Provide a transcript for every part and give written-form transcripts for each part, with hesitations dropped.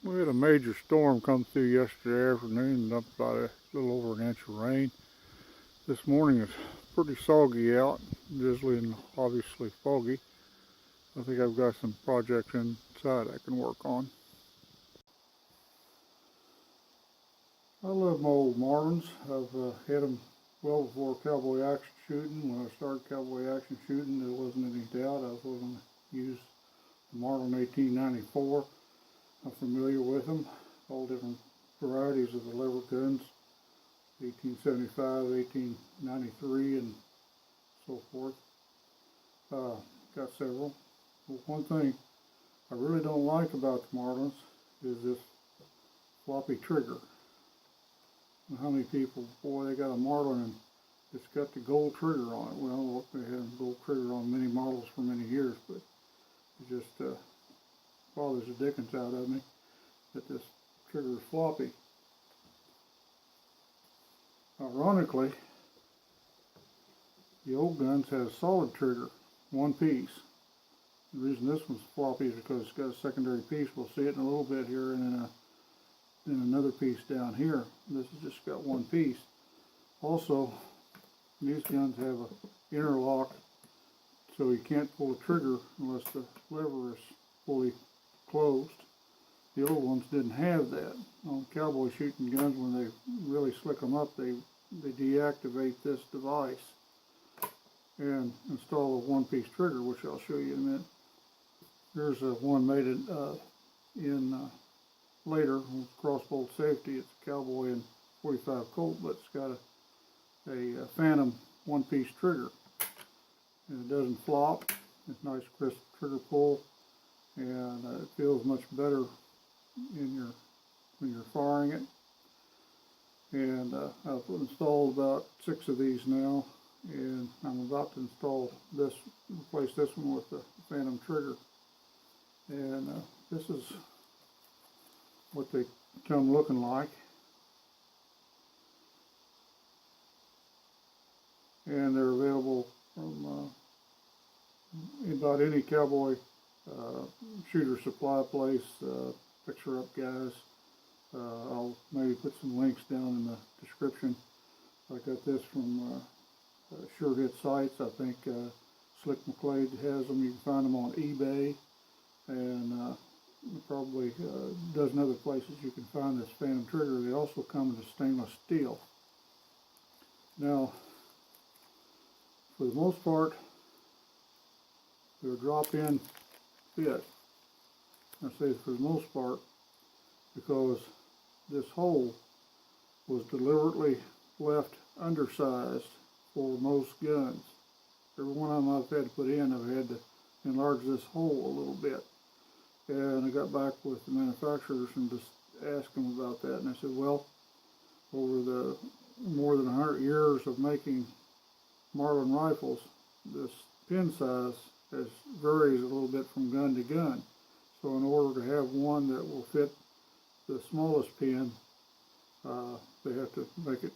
We had a major storm come through yesterday afternoon, dumped about a little over an inch of rain. This morning it's pretty soggy out, drizzly and obviously foggy. I think I've got some projects inside I can work on. I love my old Marlins. I've had them well before cowboy action shooting. When I started cowboy action shooting, there wasn't any doubt I was going to use the Marlin 1894. I'm familiar with them, all different varieties of the lever guns, 1875, 1893, and so forth. Got several. But one thing I really don't like about the Marlins is this floppy trigger. How many people, boy, they got a Marlin and it's got the gold trigger on it. Well, they had a gold trigger on many models for many years, but it just bothers the dickens out of me that this trigger is floppy. Ironically, the old guns had a solid trigger, one piece. The reason this one's floppy is because it's got a secondary piece. We'll see it in a little bit here, and then another piece down here. This has just got one piece. Also, these guns have an interlock, so you can't pull the trigger unless the lever is fully closed. The old ones didn't have that. On cowboy shooting guns, when they really slick them up, they deactivate this device and install a one-piece trigger, which I'll show you in a minute. Here's one made in later with crossbolt safety. It's a cowboy in 45 Colt, but it's got a Phantom one-piece trigger, and it doesn't flop. It's nice crisp trigger pull, and it feels much better when you're firing it. And I've installed about 6 of these now, and I'm about to install this, replace this one with the Phantom trigger. And this is what they come looking like. And they're available from about any cowboy shooter supply place, fixer up guys. I'll maybe put some links down in the description. I got this from Sure Hit Sites. I think Slick McClade has them. You can find them on eBay, and probably a dozen other places you can find this Phantom trigger. They also come in a stainless steel. Now, for the most part, they're a drop-in fit. I say for the most part because this hole was deliberately left undersized for most guns. Every one of them I've had to put in, I've had to enlarge this hole a little bit. And I got back with the manufacturers and just asked them about that. And I said, well, over the more than 100 years of making Marlin rifles, this pin size varies a little bit from gun to gun. So in order to have one that will fit the smallest pin, they have to make it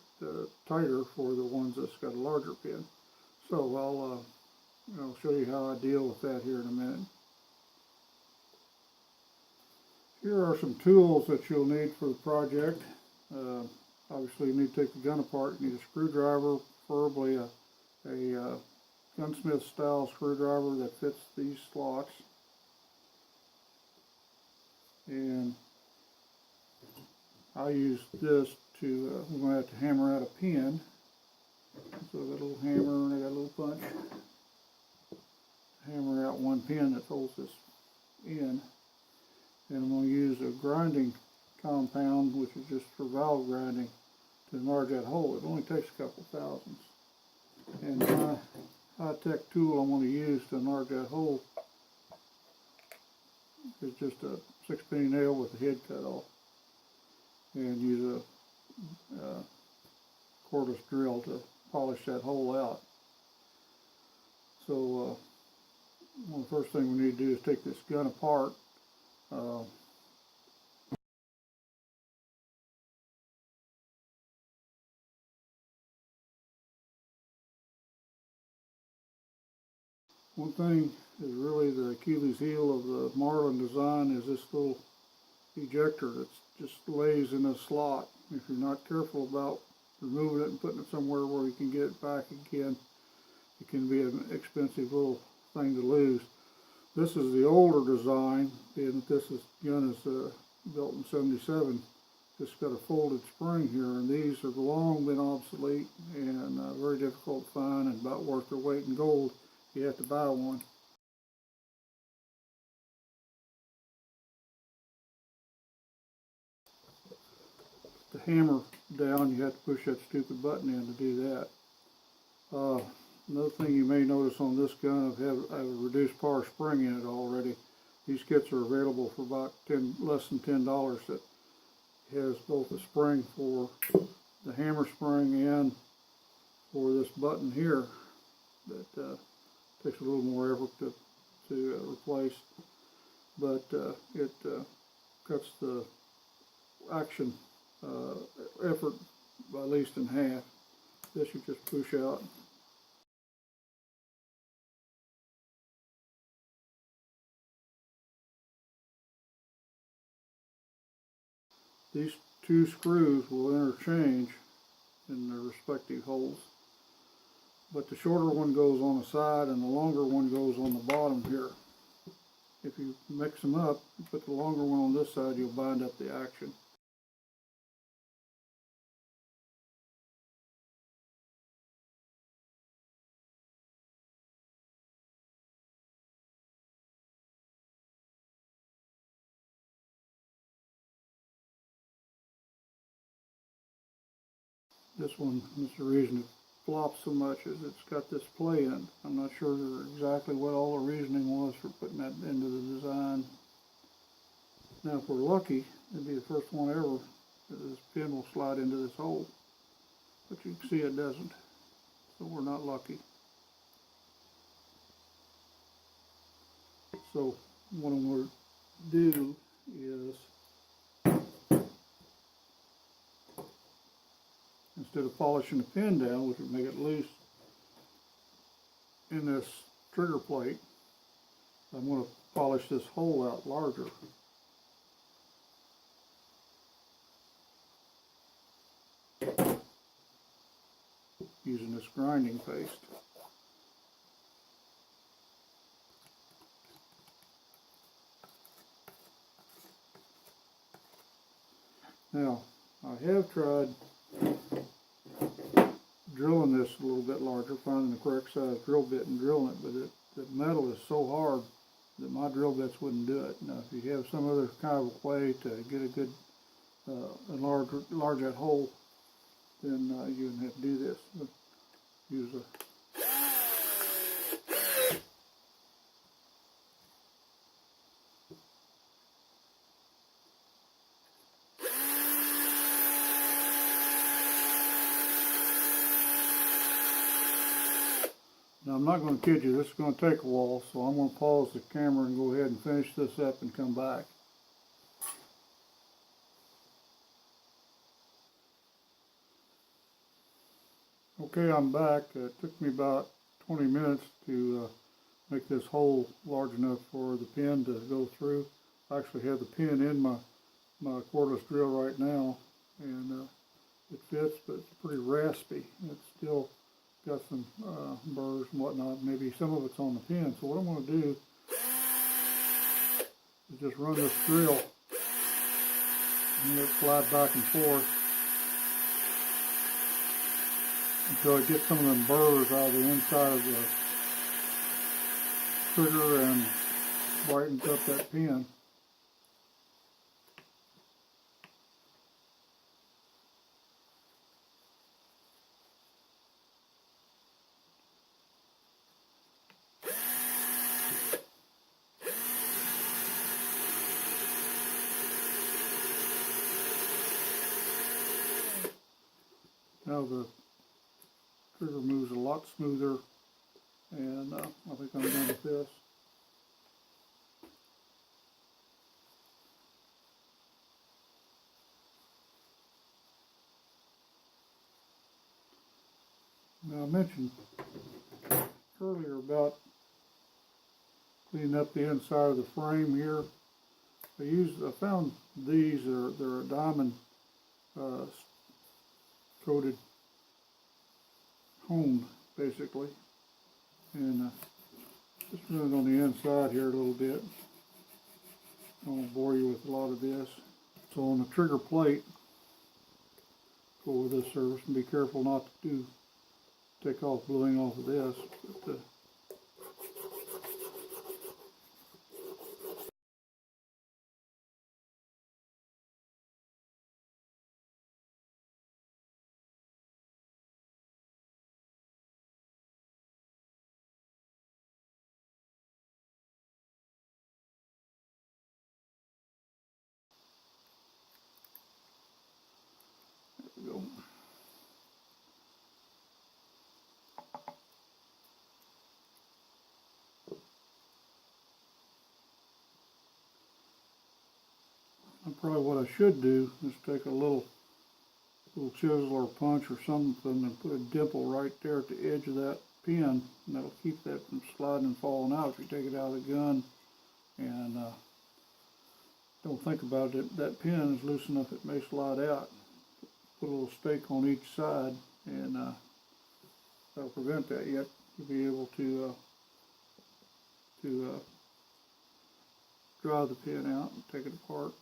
tighter for the ones that's got a larger pin. So I'll show you how I deal with that here in a minute. Here are some tools that you'll need for the project. Obviously you need to take the gun apart. You need a screwdriver, preferably a gunsmith style screwdriver that fits these slots. And I use this to, we're going to have to hammer out a pin. So I got a little hammer and I got a little punch. Hammer out one pin that holds this in. And I'm going to use a grinding compound, which is just for valve grinding, to enlarge that hole. It only takes a couple thousandths. And my high-tech tool I'm going to use to enlarge that hole is just a 6-penny nail with the head cut off, and use a cordless drill to polish that hole out. So well, the first thing we need to do is take this gun apart. One thing is really the Achilles heel of the Marlin design is this little ejector that just lays in a slot. If you're not careful about removing it and putting it somewhere where you can get it back again, it can be an expensive little thing to lose. This is the older design, being that this gun is built in '77. It's got a folded spring here, and these have long been obsolete and very difficult to find, and about worth their weight in gold. You have to buy one. To hammer down, you have to push that stupid button in to do that. Another thing you may notice on this gun, I have a reduced power spring in it already. These kits are available for about less than $10. That has both a spring for the hammer spring and for this button here that takes a little more effort to replace, but it cuts the action effort by at least in half. This you just push out. These two screws will interchange in their respective holes, but the shorter one goes on the side and the longer one goes on the bottom here. If you mix them up, you put the longer one on this side, you'll bind up the action. This one, is the reason it flops so much, is it's got this play in. I'm not sure exactly what all the reasoning was for putting that into the design. Now, if we're lucky, it'd be the first one ever that this pin will slide into this hole. But you can see it doesn't, so we're not lucky. So what I'm going to do is, instead of polishing the pin down, which would make it loose in this trigger plate, I'm going to polish this hole out larger. Using this grinding paste. Now, I have tried drilling this a little bit larger, finding the correct size drill bit and drilling it, but the metal is so hard that my drill bits wouldn't do it. Now, if you have some other kind of way to get a good enlarge that hole, then you wouldn't have to do this. But use a Now, I'm not going to kid you, this is going to take a while, so I'm going to pause the camera and go ahead and finish this up and come back. Okay, I'm back. It took me about 20 minutes to make this hole large enough for the pin to go through. I actually have the pin in my cordless drill right now, and it fits, but it's pretty raspy. It's still got some burrs and whatnot. Maybe some of it's on the pin. So what I'm going to do is just run this drill and let it slide back and forth until I get some of them burrs out of the inside of the trigger and brightens up that pin. Now the trigger moves a lot smoother, and I think I'm done with this. Now, I mentioned earlier about cleaning up the inside of the frame here. I found these, they're a diamond coated hone, basically. And just run it on the inside here a little bit. I won't bore you with a lot of this. So on the trigger plate for this service, and be careful not to take off bluing off of this. But, there we go. And probably what I should do is take a little chisel or punch or something and put a dimple right there at the edge of that pin, and that'll keep that from sliding and falling out if you take it out of the gun. And don't think about it, that pin is loose enough it may slide out. Put a little stake on each side, and that'll prevent that. Yet you'll be able to draw the pin out and take it apart.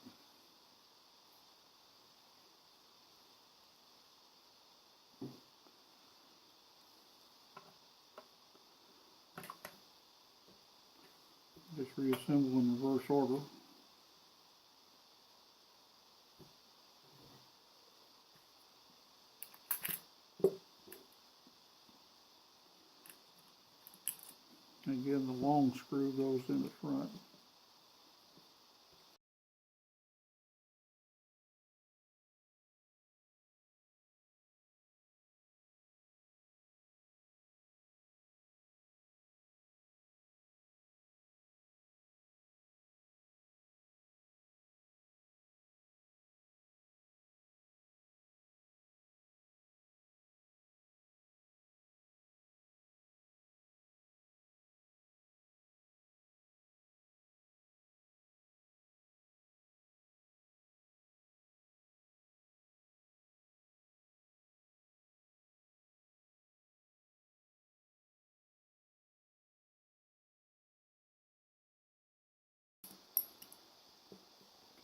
Just reassemble in reverse order. Again, the long screw goes in the front.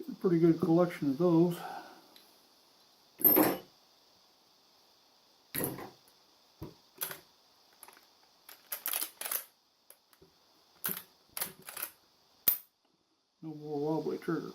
A pretty good collection of those. No more wobbly trigger.